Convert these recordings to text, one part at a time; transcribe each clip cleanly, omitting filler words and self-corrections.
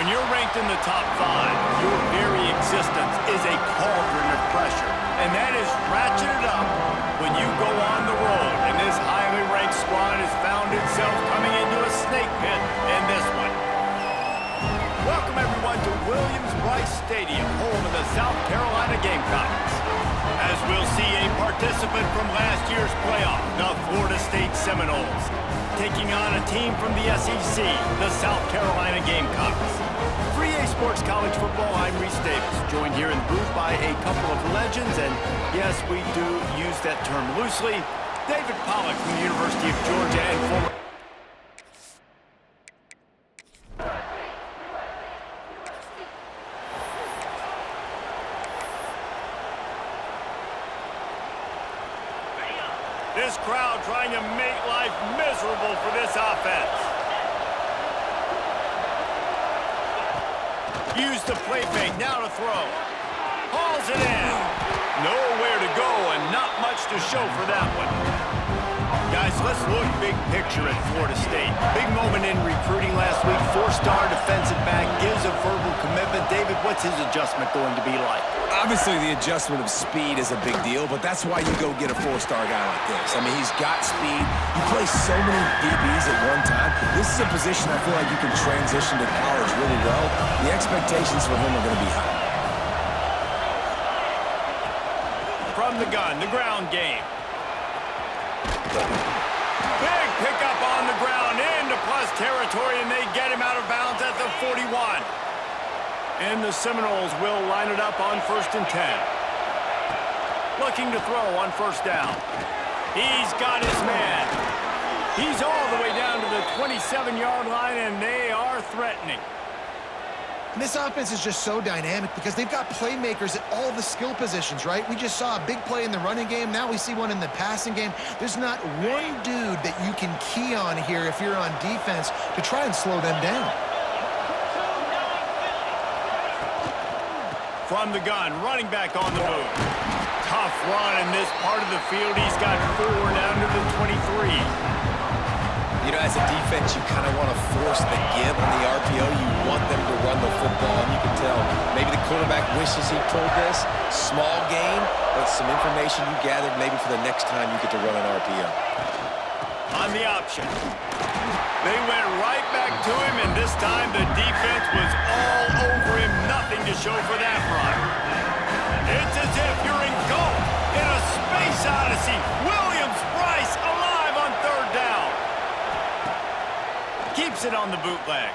When you're ranked in the top 5, your very existence is a cauldron of pressure. And that is ratcheted up when you go on the road. And this highly ranked squad has found itself coming into a snake pit in this one. Welcome everyone to Williams-Brice Stadium, home of the South Carolina Gamecocks. As we'll see a participant from last year's playoff, the Florida State Seminoles, taking on a team from the SEC, the South Carolina Gamecocks. For EA Sports College Football, I'm Reese Davis, joined here in the booth by a couple of legends, and yes, we do use that term loosely. David Pollack from the University of Georgia and former... This crowd trying to make life miserable for this offense. Use the play fake, now to throw. Hauls it in. Nowhere to go and not much to show for that one. Guys, let's look big picture at Florida State. Big moment in recruiting last week. 4-star defensive back gives a verbal commitment. David, what's his adjustment going to be like? Obviously, the adjustment of speed is a big deal, but that's why you go get a 4-star guy like this. I mean, he's got speed. He plays so many DBs at one time. This is a position I feel like you can transition to college really well. The expectations for him are going to be high. From the gun, the ground game. Big pickup on the ground into plus territory, and they get him out of bounds at the 41. And the Seminoles will line it up on 1st and 10. Looking to throw on 1st down. He's got his man. He's all the way down to the 27-yard line, and they are threatening. And this offense is just so dynamic because they've got playmakers at all the skill positions, right? We just saw a big play in the running game. Now we see one in the passing game. There's not one dude that you can key on here if you're on defense to try and slow them down. From the gun, running back on the move. Tough run in this part of the field. He's got 4 down to the 23. You know, as a defense, you kind of want to force the give on the RPO. You want them to run the football, and you can tell maybe the quarterback wishes he pulled this. Small gain, but some information you gathered maybe for the next time you get to run an RPO. On the option. They went right back to him, and this time the defense was all over him. Nothing to show for that run. It's as if you're engulfed in a space odyssey. Williams-Brice alive on 3rd down. Keeps it on the bootleg.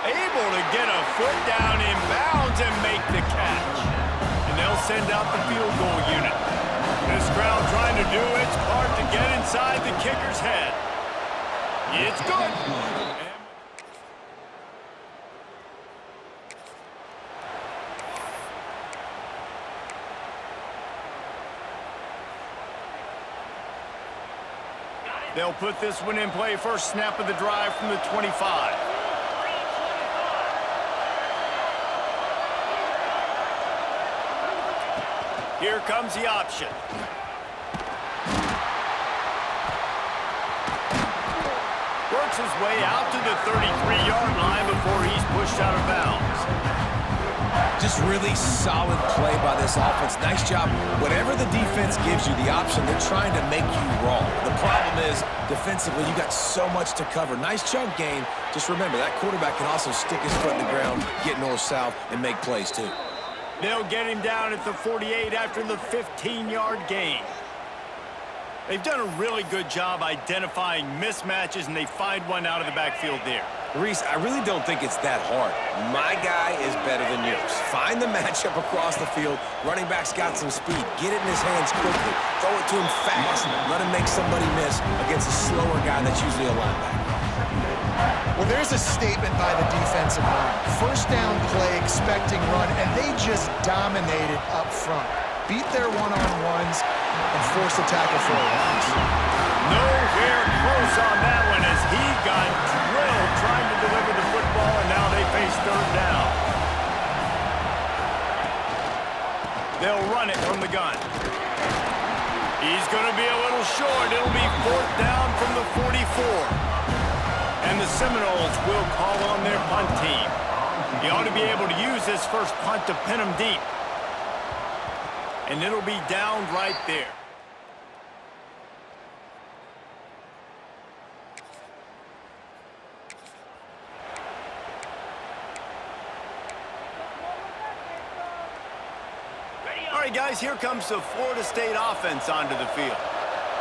Able to get a foot down in bounds and make the catch. And they'll send out the field goal unit. This crowd trying to do its part to get inside the kicker's head. It's good. They'll put this one in play. First snap of the drive from the 25. Here comes the option. Works his way out to the 33-yard line before he's pushed out of bounds. Just really solid play by this offense. Nice job. Whatever the defense gives you the option, they're trying to make you wrong. The problem is, defensively, you got so much to cover. Nice chunk gain. Just remember, that quarterback can also stick his foot in the ground, get north-south, and make plays too. They'll get him down at the 48 after the 15-yard gain. They've done a really good job identifying mismatches, and they find one out of the backfield there. Reese, I really don't think it's that hard. My guy is better than yours. Find the matchup across the field. Running back's got some speed. Get it in his hands quickly. Throw it to him fast. Let him make somebody miss against a slower guy that's usually a linebacker. Well, there's a statement by the defensive line. 1st down play, expecting run, and they just dominated up front. Beat their one-on-ones and force the tackle forward. Nowhere close on that one as he got drilled trying to deliver the football, and now they face 3rd down. They'll run it from the gun. He's going to be a little short. It'll be 4th down from the 44. And the Seminoles will call on their punt team. He ought to be able to use this first punt to pin them deep. And it'll be down right there. All right, guys, here comes the Florida State offense onto the field.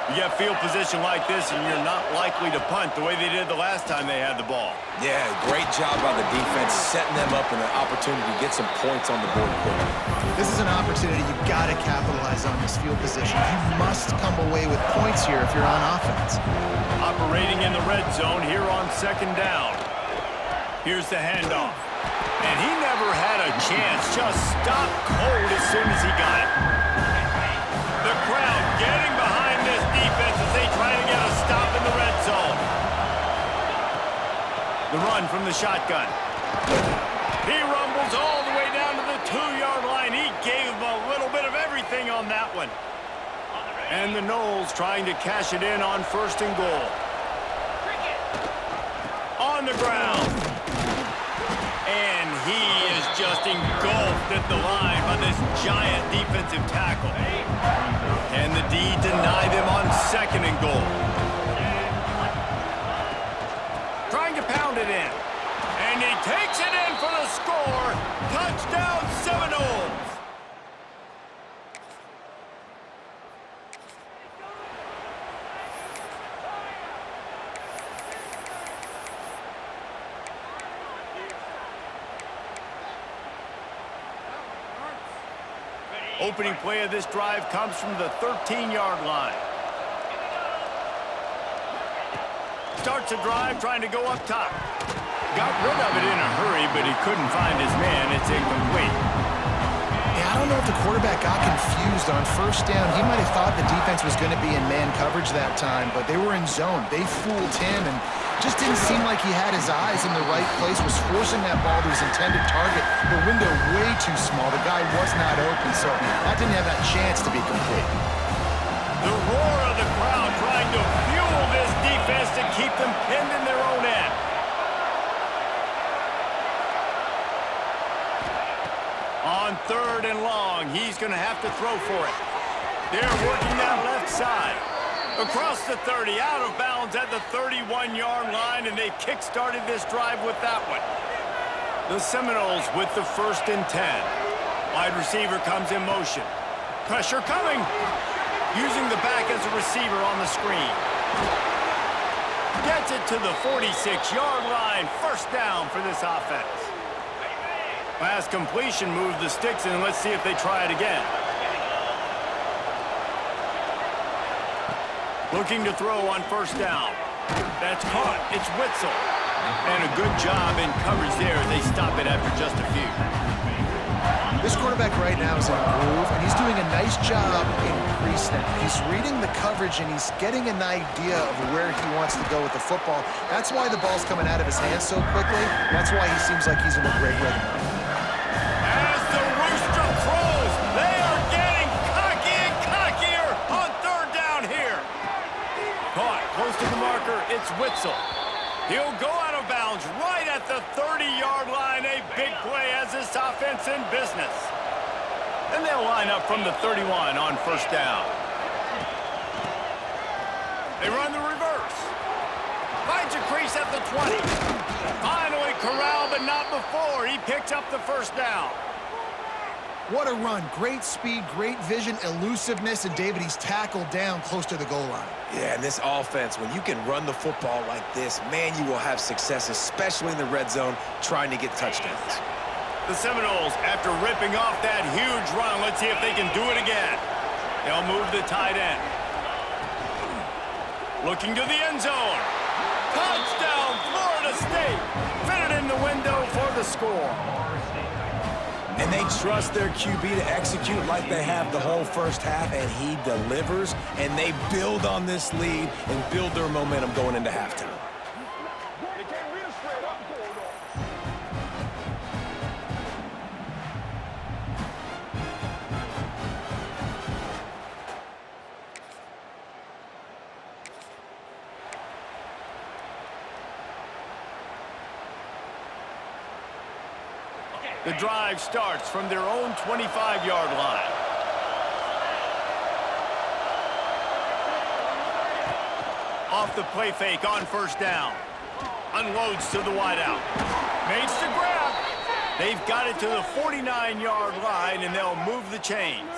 You get field position like this, and you're not likely to punt the way they did the last time they had the ball. Yeah, great job by the defense, setting them up in an opportunity to get some points on the board quickly. This is an opportunity you've got to capitalize on, this field position. You must come away with points here if you're on offense. Operating in the red zone here on second down. Here's the handoff. And he never had a chance. Just stopped cold as soon as he got it. The crowd getting behind this defense as they try to get a stop in the red zone. The run from the shotgun. He rumbles all the way down to the 2-yard line. He gave him a little bit of everything on that one. And the Noles trying to cash it in on first and goal. On the ground. And he is just engulfed at the line by this giant defensive tackle. Can the D deny them on second and goal? Trying to pound it in. And he takes it in for the score. Touchdown Seminoles. Opening play of this drive comes from the 13-yard line. Starts a drive trying to go up top. Got rid of it in a hurry, but he couldn't find his man. It's incomplete. Yeah, I don't know if the quarterback got confused on first down. He might have thought the defense was going to be in man coverage that time, but they were in zone. They fooled him and just didn't seem like he had his eyes in the right place, was forcing that ball to his intended target. The window way too small. The guy was not open, so that didn't have that chance to be complete. The roar of the crowd trying to fuel this defense to keep them pinned in their own end. On third and long, he's going to have to throw for it. They're working that left side. Across the 30, out of bounds at the 31-yard line, and they kick-started this drive with that one. The Seminoles with the 1st and 10. Wide receiver comes in motion. Pressure coming. Using the back as a receiver on the screen. Gets it to the 46-yard line. First down for this offense. Pass completion moves the sticks in. Let's see if they try it again. Looking to throw on first down. That's caught. It's Witzel. And a good job in coverage there. They stop it after just a few. This quarterback right now is in a groove, and he's doing a nice job in pre-snap. He's reading the coverage, and he's getting an idea of where he wants to go with the football. That's why the ball's coming out of his hands so quickly. That's why he seems like he's in a great rhythm. As the rooster crows, they are getting cocky and cockier on third down here. Caught close to the marker, it's Witzel. He'll go out of bounds right at the 30-yard line. A big play as this offense in business. And they'll line up from the 31 on first down. They run the reverse. Finds a crease at the 20. Finally corralled, but not before. He picks up the first down. What a run. Great speed, great vision, elusiveness, and David, he's tackled down close to the goal line. Yeah, and this offense, when you can run the football like this, man, you will have success, especially in the red zone, trying to get touchdowns. The Seminoles, after ripping off that huge run, let's see if they can do it again. They'll move the tight end. Looking to the end zone. Touchdown, Florida State. Fitted in the window for the score. And they trust their QB to execute like they have the whole first half, and he delivers, and they build on this lead and build their momentum going into halftime. The drive starts from their own 25-yard line. Off the play fake on first down. Unloads to the wideout. Makes the grab. They've got it to the 49-yard line, and they'll move the chains.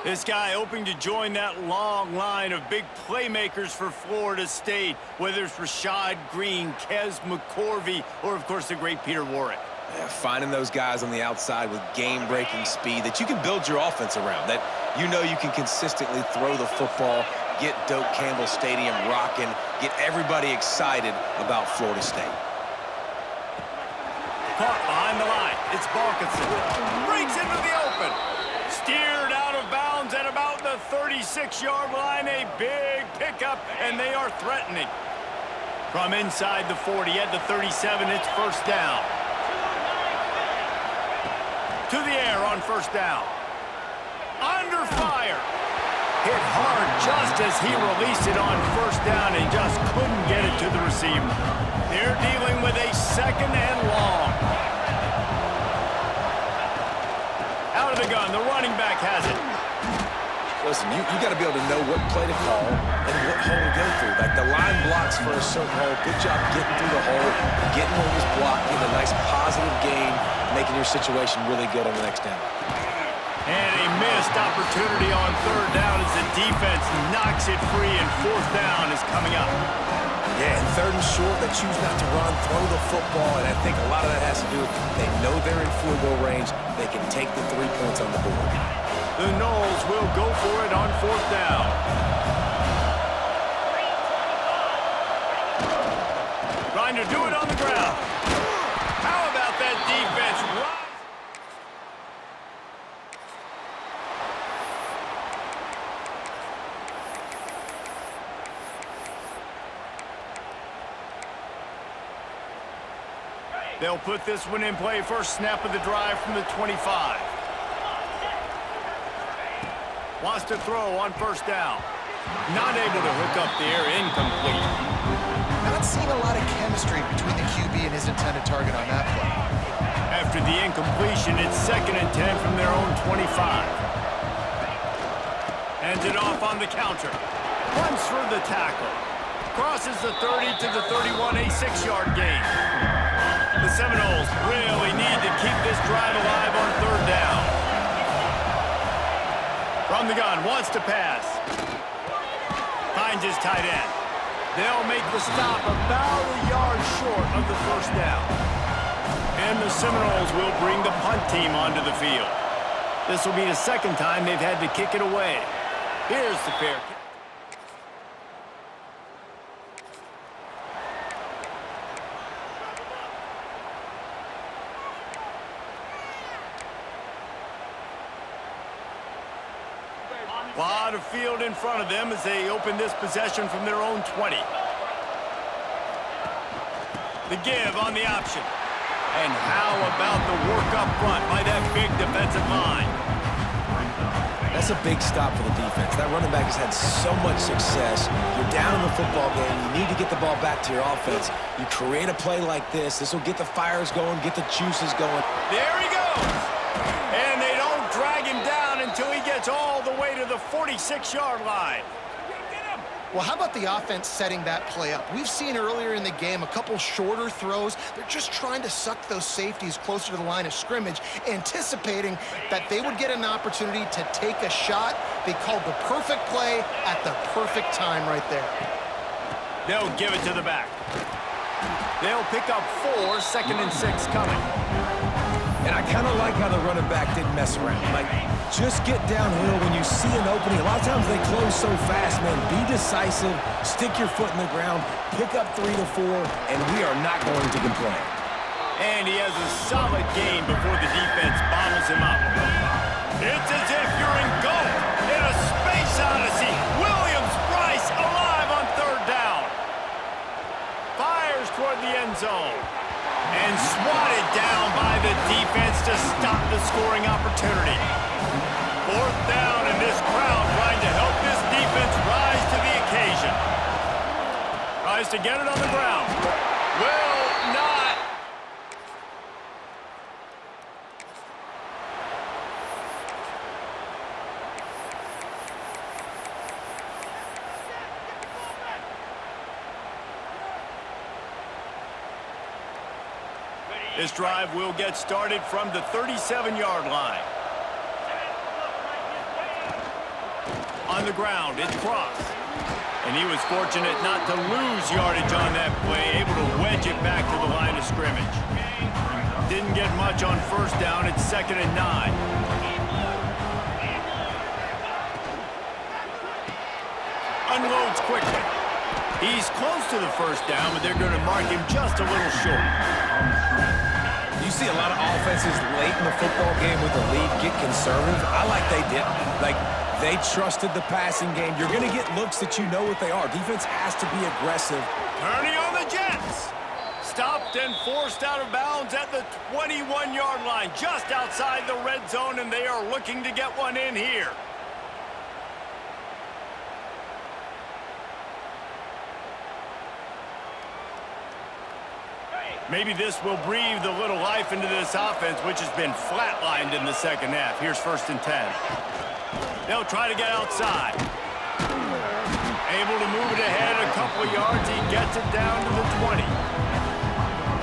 This guy hoping to join that long line of big playmakers for Florida State, whether it's Rashad Green, Kez McCorvey, or, of course, the great Peter Warrick. Yeah, finding those guys on the outside with game-breaking speed that you can build your offense around, that you know you can consistently throw the football, get Doak Campbell Stadium rocking, get everybody excited about Florida State. Caught behind the line. It's Balkinson. Breaks into the open. Steered out of bounds at about the 36-yard line. A big pickup, and they are threatening. From inside the 40 at the 37, it's first down. To the air on first down. Under fire. Hit hard just as he released it on first down and just couldn't get it to the receiver. They're dealing with a second and long. Out of the gun, the running back has it. Listen, you got to be able to know what play to call and what hole to go through. Like the line blocks for a certain hole. Good job getting through the hole, getting what was blocked, getting a nice positive gain, making your situation really good on the next down. And a missed opportunity on third down as the defense knocks it free, and fourth down is coming up. Yeah, and third and short, they choose not to run, throw the football, and I think a lot of that has to do with they know they're in field goal range. They can take the 3 points on the board. The Noles will go for it on fourth down. Trying to do it on the ground. How about that defense? They'll put this one in play. First snap of the drive from the 25. Wants to throw on first down. Not able to hook up there. Incomplete. Not seeing a lot of chemistry between the QB and his intended target on that play. After the incompletion, it's second and 10 from their own 25. Hands it off on the counter. Runs through the tackle. Crosses the 30 to the 31, a 6-yard gain. The Seminoles really need to keep this drive alive on third down. From the gun, wants to pass. Finds his tight end. They'll make the stop about a yard short of the first down. And the Seminoles will bring the punt team onto the field. This will be the second time they've had to kick it away. Here's the fair kick. Lot of field in front of them as they open this possession from their own 20. The give on the option. And how about the work up front by that big defensive line? That's a big stop for the defense. That running back has had so much success. You're down in the football game. You need to get the ball back to your offense. You create a play like this. This will get the fires going, get the juices going. There he goes. And they don't drag him down until he gets all the way to the 46-yard line. Well, how about the offense setting that play up? We've seen earlier in the game a couple shorter throws. They're just trying to suck those safeties closer to the line of scrimmage, anticipating that they would get an opportunity to take a shot. They called the perfect play at the perfect time right there. They'll give it to the back. They'll pick up 4, second and 6 coming. And I kind of like how the running back didn't mess around. Like, just get downhill when you see an opening. A lot of times they close so fast, man. Be decisive, stick your foot in the ground, pick up 3 to 4, and we are not going to complain. And he has a solid game before the defense bottles him up. It's as if you're engulfed in a space odyssey. Williams-Brice alive on third down. Fires toward the end zone. And swatted down by the defense to stop the scoring opportunity. Fourth down, and this crowd trying to help this defense rise to the occasion. Tries to get it on the ground. Will not. This drive will get started from the 37-yard line. On the ground, it's Cross. And he was fortunate not to lose yardage on that play, able to wedge it back to the line of scrimmage. Didn't get much on first down. It's 2nd and 9. Unloads quickly. He's close to the first down, but they're going to mark him just a little short. You see a lot of offenses late in the football game with the lead get conservative. I like they did. They trusted the passing game. You're going to get looks that you know what they are. Defense has to be aggressive. Turning on the Jets. Stopped and forced out of bounds at the 21-yard line, just outside the red zone, and they are looking to get one in here. Maybe this will breathe a little life into this offense, which has been flatlined in the second half. Here's 1st and 10. They'll try to get outside. Able to move it ahead a couple of yards. He gets it down to the 20.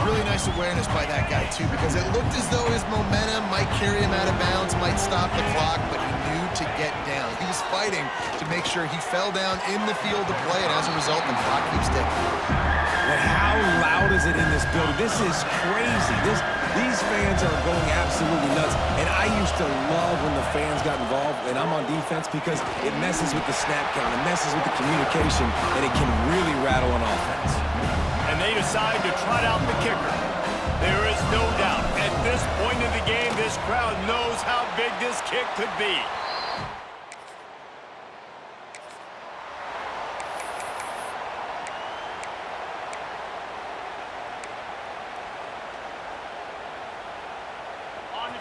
Really nice awareness by that guy, too, because it looked as though his momentum might carry him out of bounds, might stop the clock, but he knew to get down. He was fighting to make sure he fell down in the field to play, and as a result, the clock keeps ticking. But how loud is it in this building? This is crazy. These fans are going absolutely nuts. And I used to love when the fans got involved, and I'm on defense, because it messes with the snap count, it messes with the communication, and it can really rattle an offense. And they decide to trot out the kicker. There is no doubt, at this point in the game, this crowd knows how big this kick could be.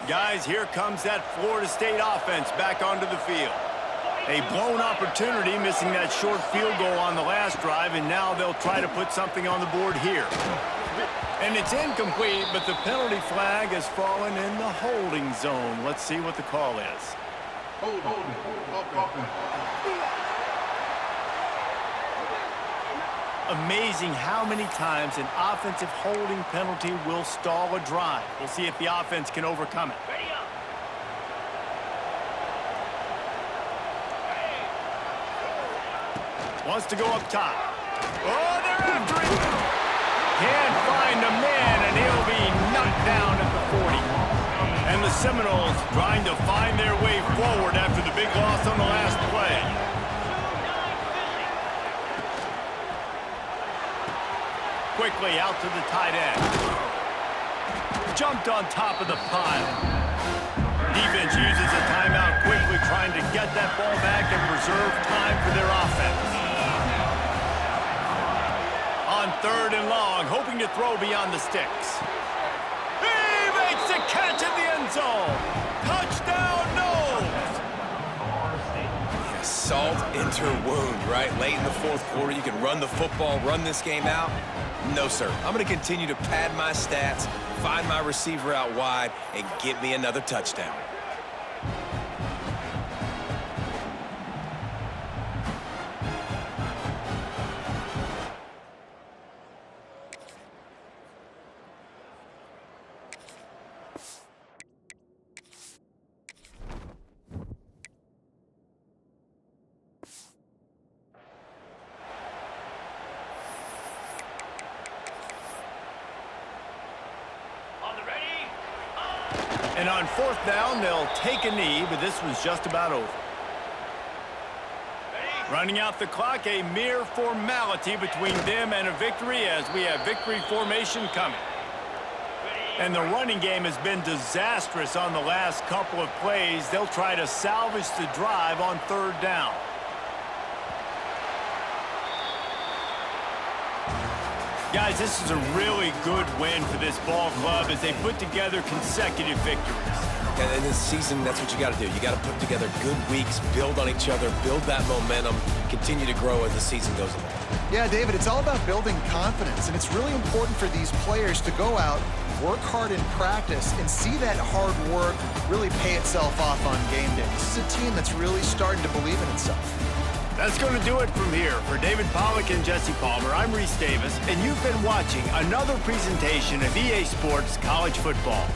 Guys, here comes that Florida State offense back onto the field. A blown opportunity, missing that short field goal on the last drive, and now they'll try to put something on the board here. And it's incomplete, but the penalty flag has fallen in the holding zone. Let's see what the call is. Amazing how many times an offensive holding penalty will stall a drive. We'll see if the offense can overcome it. Wants to go up top. Oh, they're after him. Can't find a man, and he'll be knocked down at the 40. And the Seminoles trying to find their way forward after the big loss on the last play. Quickly out to the tight end. Jumped on top of the pile. Defense uses a timeout quickly, trying to get that ball back and preserve time for their offense. On 3rd and long, hoping to throw beyond the sticks. He makes the catch in the end zone. Touchdown, Noles! Salt into her wound, right? Late in the 4th quarter, you can run the football, run this game out. No, sir. I'm going to continue to pad my stats, find my receiver out wide, and get me another touchdown. And on 4th down, they'll take a knee, but this was just about over. Running out the clock, a mere formality between them and a victory, as we have victory formation coming. And the running game has been disastrous on the last couple of plays. They'll try to salvage the drive on 3rd down. Guys, this is a really good win for this ball club as they put together consecutive victories. And in this season, that's what you got to do. You got to put together good weeks, build on each other, build that momentum, continue to grow as the season goes along. Yeah, David, it's all about building confidence, and it's really important for these players to go out, work hard in practice, and see that hard work really pay itself off on game day. This is a team that's really starting to believe in itself. That's going to do it from here. For David Pollack and Jesse Palmer, I'm Reese Davis, and you've been watching another presentation of EA Sports College Football.